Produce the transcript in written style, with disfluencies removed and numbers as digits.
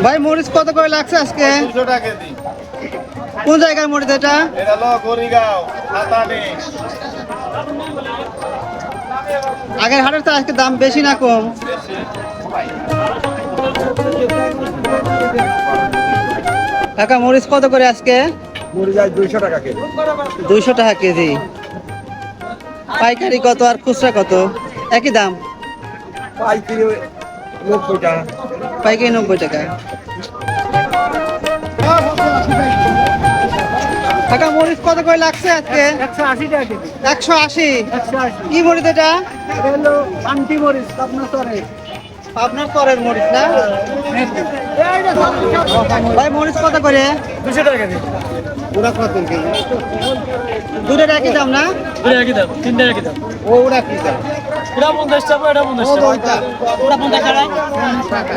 ভাই মরিচ কত করে লাগছে আজকে? 200 টাকা কেজি। কোন জায়গার মরিচ এটা? এটা হলো গরিগাঁও, হাতানি। আগের হাটের তো আজকে দাম বেশি না কম? কাকা মরিচ কত করে আজকে? মরিচ আজ 200 টাকা কেজি। 200 টাকা কেজি। পাইকারি কত আর খুচরা কত? একই দাম? পাইকারি 90 টাকা। পাইকারি 90 টাকা। কাকা মরিচ কত করে লাগছে আজকে? 180 টাকা কেজি। 180। 180। কি মরিচ এটা? এটা হলো আন্টি মরিচ, আপনার তরে। আপনার তরের মরিচ না? ভাই মরিচ কত করে? 200 টাকা কেজি। ওরা কত কেজি? দুটোর একই দাম না? এটা একই দাম, তিনটা একই দাম। ও ওরা কি দাম? এটা 50 টাকা, এটা 50 টাকা। ওইটা ওটা 50 টাকা।